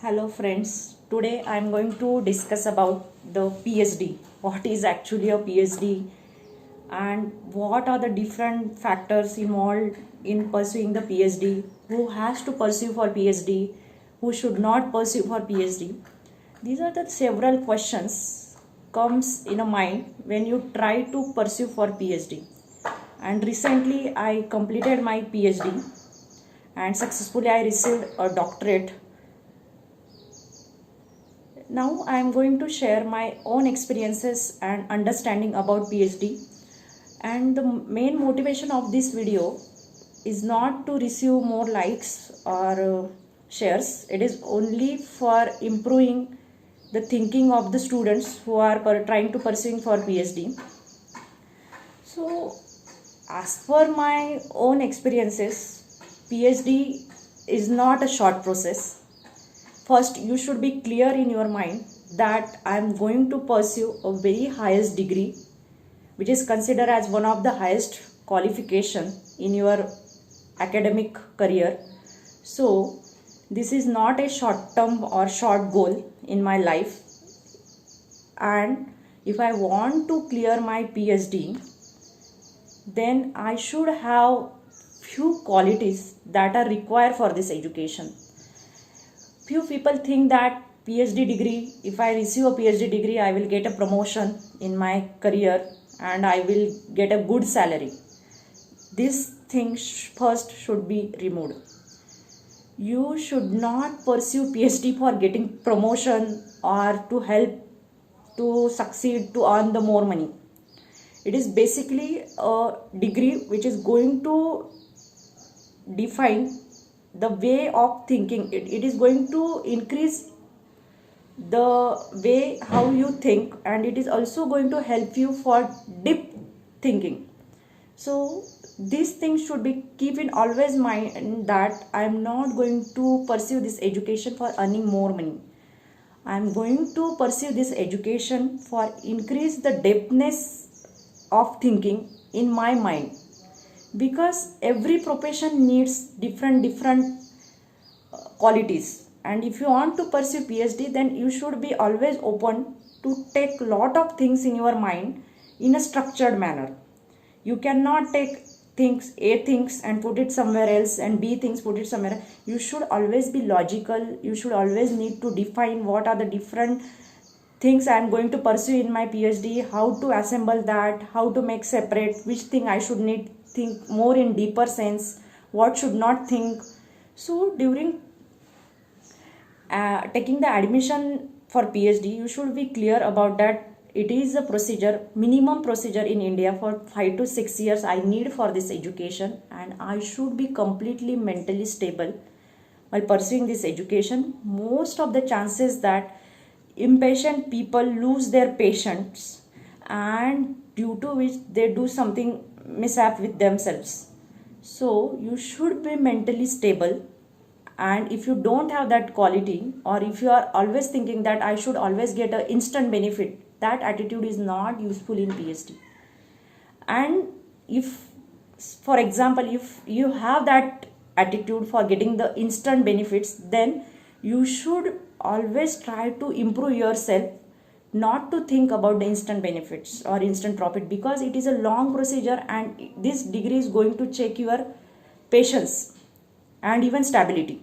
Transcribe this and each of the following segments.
Hello friends, today I am going to discuss about the PhD. What is actually a PhD and what are the different factors involved in pursuing the PhD, who has to pursue for PhD, who should not pursue for PhD. These are the several questions comes in a mind when you try to pursue for PhD. And recently I completed my PhD and successfully I received a doctorate. Now I am going to share my own experiences and understanding about PhD. And the main motivation of this video is not to receive more likes or shares. It is only for improving the thinking of the students who are trying to pursuing for PhD. So as per my own experiences, PhD is not a short process. First, you should be clear in your mind that I am going to pursue a very highest degree, which is considered as one of the highest qualification in your academic career. So, this is not a short term or short goal in my life. And if I want to clear my PhD, then I should have few qualities that are required for this education. Few people think that PhD degree, if I receive a PhD degree, I will get a promotion in my career and I will get a good salary. This thing first should be removed. You should not pursue PhD for getting promotion or to help to succeed to earn the more money. It is basically a degree which is going to define the way of thinking. It is going to increase the way how you think, and it is also going to help you for deep thinking. So these things should be keep in always mind that I am not going to pursue this education for earning more money. I am going to pursue this education for increase the depthness of thinking in my mind, because every profession needs different qualities. And if you want to pursue PhD, then you should be always open to take lot of things in your mind in a structured manner. You cannot take things A things and put it somewhere else and B things put it somewhere. You should always be logical. You should always need to define what are the different things I am going to pursue in my PhD, how to assemble that, how to make separate, which thing I should need think more in deeper sense, what should not think. So during taking the admission for PhD, you should be clear about that. It is a procedure, minimum procedure in India for 5 to 6 years I need for this education, and I should be completely mentally stable while pursuing this education. Most of the chances that impatient people lose their patience, and due to which they do something mishap with themselves. So you should be mentally stable, and if you don't have that quality, or if you are always thinking that I should always get an instant benefit, that attitude is not useful in PhD. And if, for example, if you have that attitude for getting the instant benefits, then you should always try to improve yourself, not to think about the instant benefits or instant profit, because it is a long procedure and this degree is going to check your patience and even stability.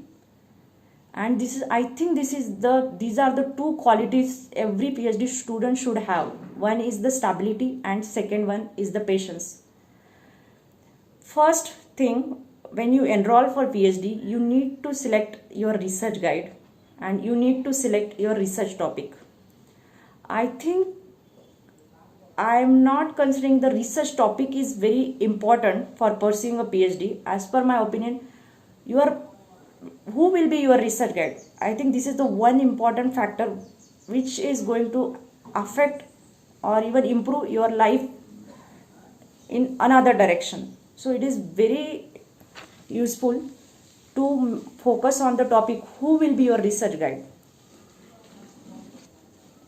And this is, I think these are the two qualities every PhD student should have. One is the stability and second one is the patience. First thing, when you enroll for PhD, you need to select your research guide and you need to select your research topic. I think I am not considering the research topic is very important for pursuing a PhD. As per my opinion, who will be your research guide? I think this is the one important factor which is going to affect or even improve your life in another direction. So it is very useful to focus on the topic who will be your research guide.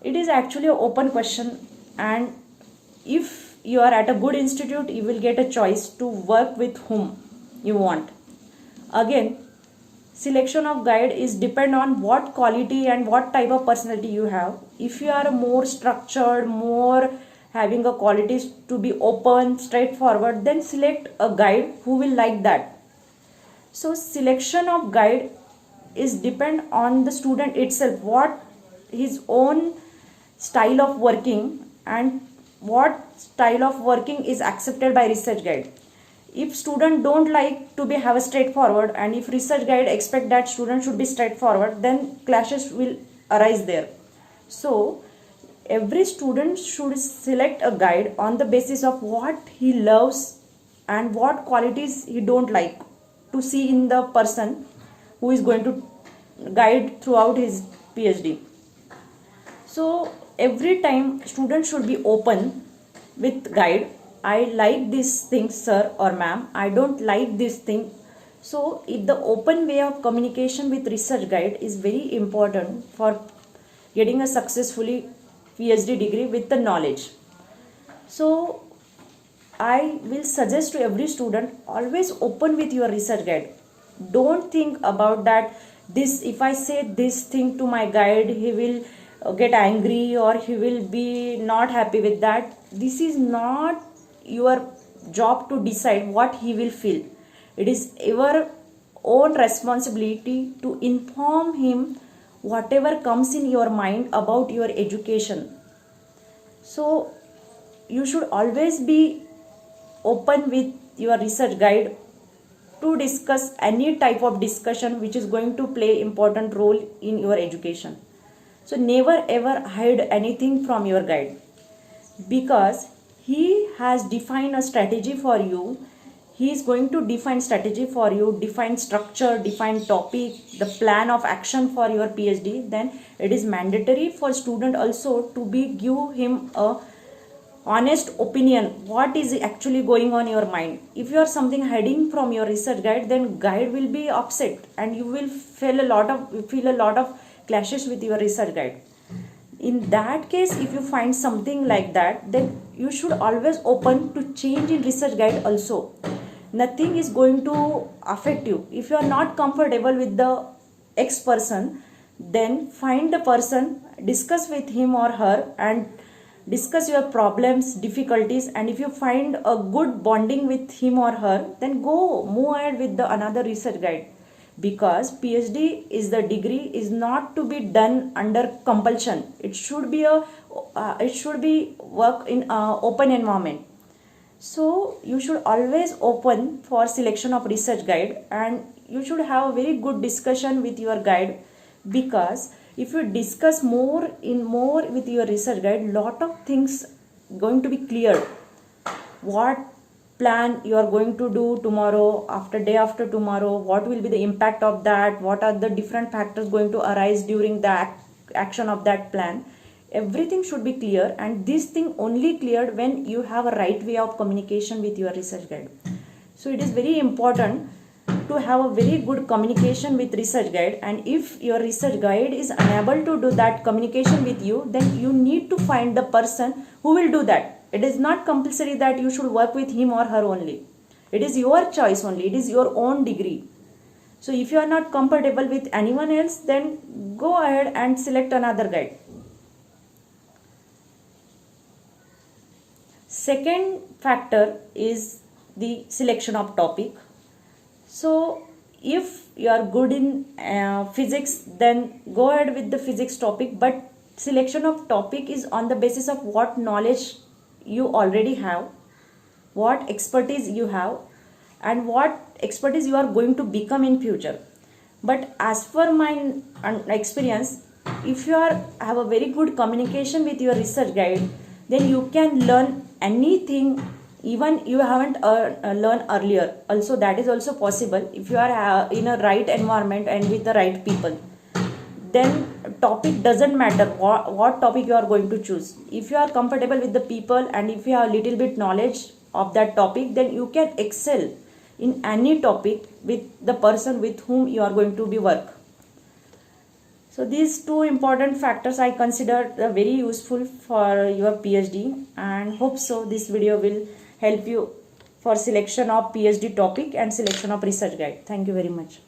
It is actually an open question, and if you are at a good institute, you will get a choice to work with whom you want. Again, selection of guide is depend on what quality and what type of personality you have. If you are more structured, more having a qualities to be open, straightforward, then select a guide who will like that. So selection of guide is depend on the student itself, what his own style of working and what style of working is accepted by research guide. If student don't like to be have a straightforward, and if research guide expect that student should be straightforward, then clashes will arise there. So every student should select a guide on the basis of what he loves and what qualities he don't like to see in the person who is going to guide throughout his PhD. So every time student should be open with guide. I like this thing, sir or ma'am. I don't like this thing. So if the open way of communication with research guide is very important for getting a successfully PhD degree with the knowledge. So I will suggest to every student, always open with your research guide. Don't think about that this, if I say this thing to my guide, he will get angry or he will be not happy with that. This is not your job to decide what he will feel. It is your own responsibility to inform him whatever comes in your mind about your education. So you should always be open with your research guide to discuss any type of discussion which is going to play important role in your education. So never ever hide anything from your guide, because he has defined a strategy for you. He is going to define strategy for you, define structure, define topic, the plan of action for your PhD. Then it is mandatory for student also to be give him a honest opinion what is actually going on in your mind. If you are something hiding from your research guide, then guide will be upset and you will feel a lot of clashes with your research guide. In that case, if you find something like that, then you should always open to change in research guide also. Nothing is going to affect you. If you are not comfortable with the X person, then find the person, discuss with him or her, and discuss your problems, difficulties, and if you find a good bonding with him or her, then go move ahead with the another research guide. Because PhD is the degree is not to be done under compulsion. It should be work in open environment. So you should always open for selection of research guide, and you should have a very good discussion with your guide, because if you discuss more with your research guide, lot of things going to be clear. What plan you are going to do tomorrow, after day after tomorrow, what will be the impact of that, what are the different factors going to arise during the action of that plan. Everything should be clear, and this thing only cleared when you have a right way of communication with your research guide. So it is very important to have a very good communication with research guide, and if your research guide is unable to do that communication with you, then you need to find the person who will do that. It is not compulsory that you should work with him or her only. It is your choice only. It is your own degree. So if you are not comfortable with anyone else, then go ahead and select another guide. Second factor is the selection of topic. So if you are good in physics, then go ahead with the physics topic, but selection of topic is on the basis of what knowledge you already have, what expertise you have, and what expertise you are going to become in future. But as per my experience, if you have a very good communication with your research guide, then you can learn anything even you haven't learned earlier. Also, that is also possible if you are in a right environment and with the right people. Then topic doesn't matter what topic you are going to choose. If you are comfortable with the people and if you have a little bit knowledge of that topic, then you can excel in any topic with the person with whom you are going to be work. So these two important factors I consider very useful for your PhD, and hope so this video will help you for selection of PhD topic and selection of research guide. Thank you very much.